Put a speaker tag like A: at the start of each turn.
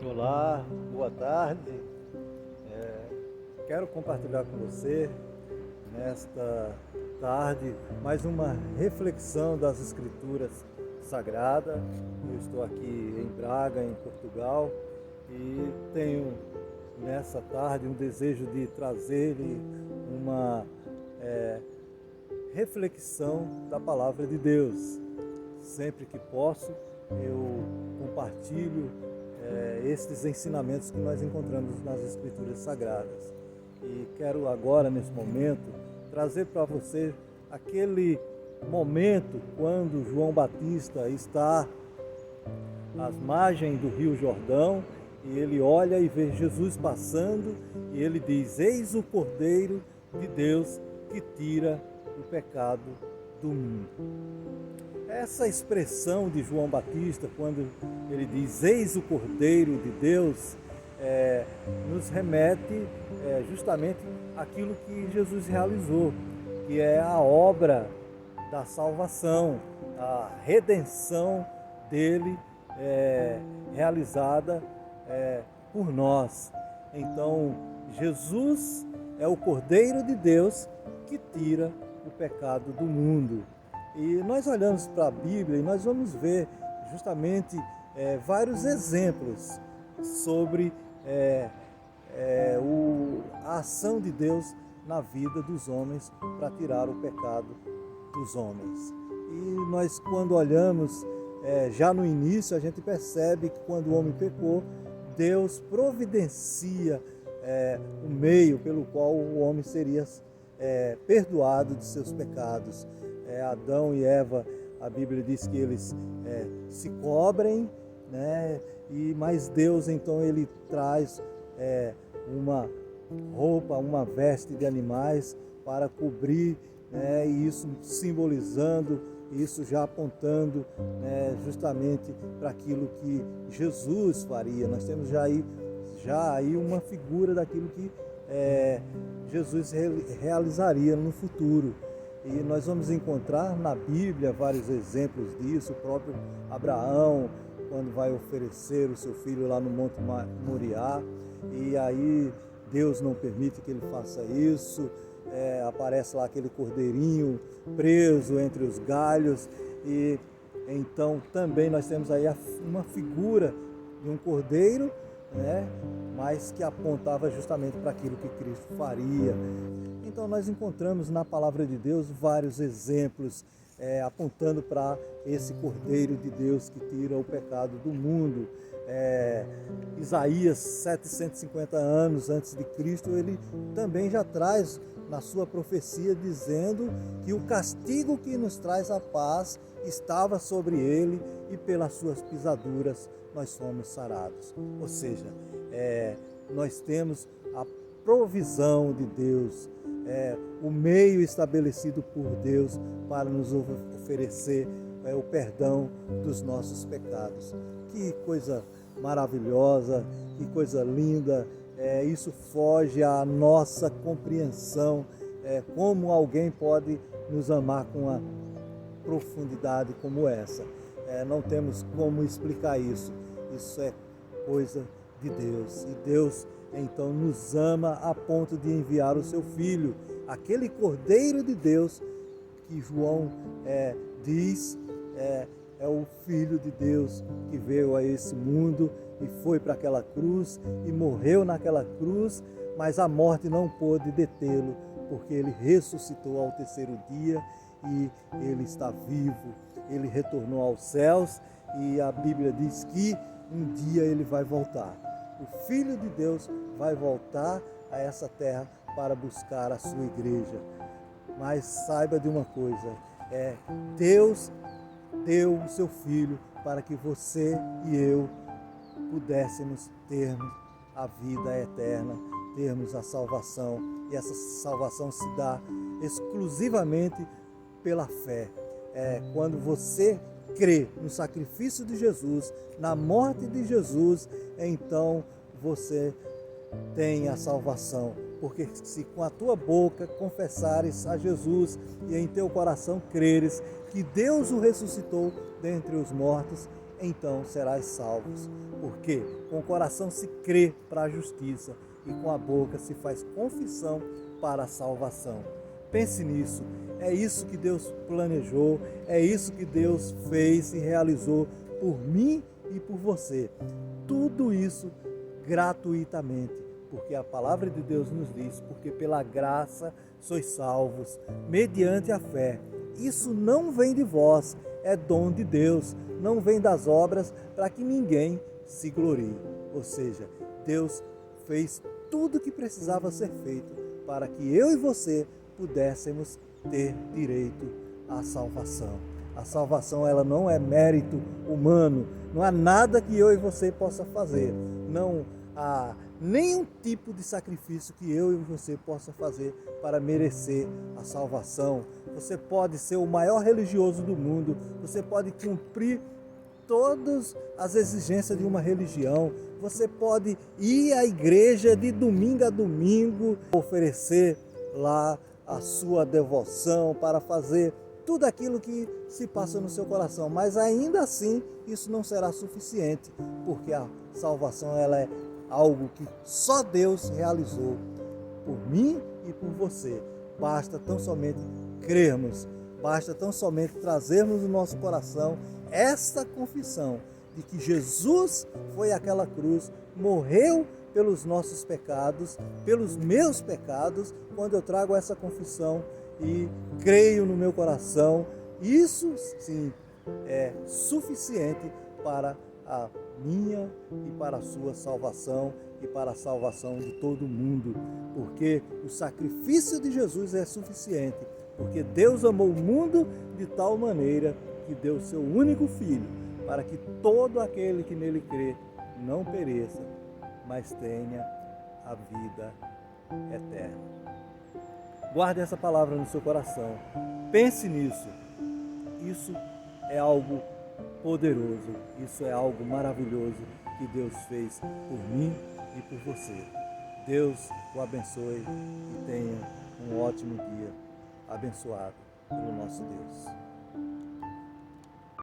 A: Olá, boa tarde. Quero compartilhar com você nesta tarde mais uma reflexão das Escrituras Sagradas. Eu estou aqui em Braga, em Portugal, e tenho nessa tarde um desejo de trazer-lhe uma reflexão da Palavra de Deus. Sempre que posso, eu compartilho estes ensinamentos que nós encontramos nas Escrituras Sagradas. E quero agora, nesse momento, trazer para você aquele momento quando João Batista está às margens do Rio Jordão e ele olha e vê Jesus passando e ele diz: eis o Cordeiro de Deus que tira o pecado do mundo. Essa expressão de João Batista, quando ele diz eis o Cordeiro de Deus, nos remete justamente àquilo que Jesus realizou, que é a obra da salvação, a redenção dele realizada por nós. Então, Jesus é o Cordeiro de Deus que tira o pecado do mundo. E nós olhamos para a Bíblia e nós vamos ver justamente vários exemplos sobre a ação de Deus na vida dos homens para tirar o pecado dos homens. E nós, quando olhamos já no início, a gente percebe que quando o homem pecou, Deus providencia o meio pelo qual o homem seria perdoado de seus pecados. Adão e Eva, a Bíblia diz que eles se cobrem, né? Mas Deus então ele traz uma roupa, uma veste de animais para cobrir, né? E isso simbolizando, isso já apontando justamente para aquilo que Jesus faria. Nós temos já aí uma figura daquilo que Jesus realizaria no futuro. E nós vamos encontrar na Bíblia vários exemplos disso. O próprio Abraão, quando vai oferecer o seu filho lá no Monte Moriá, e aí Deus não permite que ele faça isso, aparece lá aquele cordeirinho preso entre os galhos, e então também nós temos aí uma figura de um cordeiro, mas que apontava justamente para aquilo que Cristo faria. Então nós encontramos na palavra de Deus vários exemplos apontando para esse Cordeiro de Deus que tira o pecado do mundo. Isaías, 750 anos antes de Cristo, ele também já traz na sua profecia dizendo que o castigo que nos traz a paz estava sobre ele e pelas suas pisaduras nós somos sarados. Ou seja, nós temos a provisão de Deus, o meio estabelecido por Deus para nos oferecer o perdão dos nossos pecados. Que coisa maravilhosa, que coisa linda, isso foge à nossa compreensão, como alguém pode nos amar com uma profundidade como essa. Não temos como explicar isso, isso é coisa de Deus, e Deus então nos ama a ponto de enviar o seu Filho, aquele Cordeiro de Deus que João diz é o Filho de Deus que veio a esse mundo e foi para aquela cruz e morreu naquela cruz, mas a morte não pôde detê-lo, porque ele ressuscitou ao terceiro dia e ele está vivo, ele retornou aos céus e a Bíblia diz que um dia ele vai voltar. O Filho de Deus vai voltar a essa terra para buscar a sua igreja. Mas saiba de uma coisa, Deus deu o seu Filho para que você e eu pudéssemos termos a vida eterna, termos a salvação. E essa salvação se dá exclusivamente pela fé. Quando você crê no sacrifício de Jesus, na morte de Jesus, então você tem a salvação. Porque se com a tua boca confessares a Jesus e em teu coração creres que Deus o ressuscitou dentre os mortos, então serás salvos. Porque com o coração se crê para a justiça e com a boca se faz confissão para a salvação. Pense nisso, é isso que Deus planejou, é isso que Deus fez e realizou por mim e por você. Tudo isso gratuitamente, porque a palavra de Deus nos diz, porque pela graça sois salvos, mediante a fé. Isso não vem de vós, é dom de Deus, não vem das obras para que ninguém se glorie. Ou seja, Deus fez tudo o que precisava ser feito para que eu e você pudéssemos ter direito à salvação. A salvação, ela não é mérito humano, não há nada que eu e você possa fazer, não há nenhum tipo de sacrifício que eu e você possa fazer para merecer a salvação. Você pode ser o maior religioso do mundo, você pode cumprir todas as exigências de uma religião, você pode ir à igreja de domingo a domingo, oferecer lá a sua devoção, para fazer tudo aquilo que se passa no seu coração, mas ainda assim isso não será suficiente, porque a salvação, ela é algo que só Deus realizou por mim e por você. Basta tão somente crermos, basta tão somente trazermos no nosso coração esta confissão de que Jesus foi àquela cruz, morreu pelos nossos pecados, pelos meus pecados. Quando eu trago essa confissão e creio no meu coração, isso sim é suficiente para a minha e para a sua salvação e para a salvação de todo mundo, porque o sacrifício de Jesus é suficiente, porque Deus amou o mundo de tal maneira que deu o seu único Filho, para que todo aquele que nele crê não pereça, mas tenha a vida eterna. Guarde essa palavra no seu coração, pense nisso. Isso é algo poderoso, isso é algo maravilhoso que Deus fez por mim e por você. Deus o abençoe e tenha um ótimo dia, abençoado pelo nosso Deus.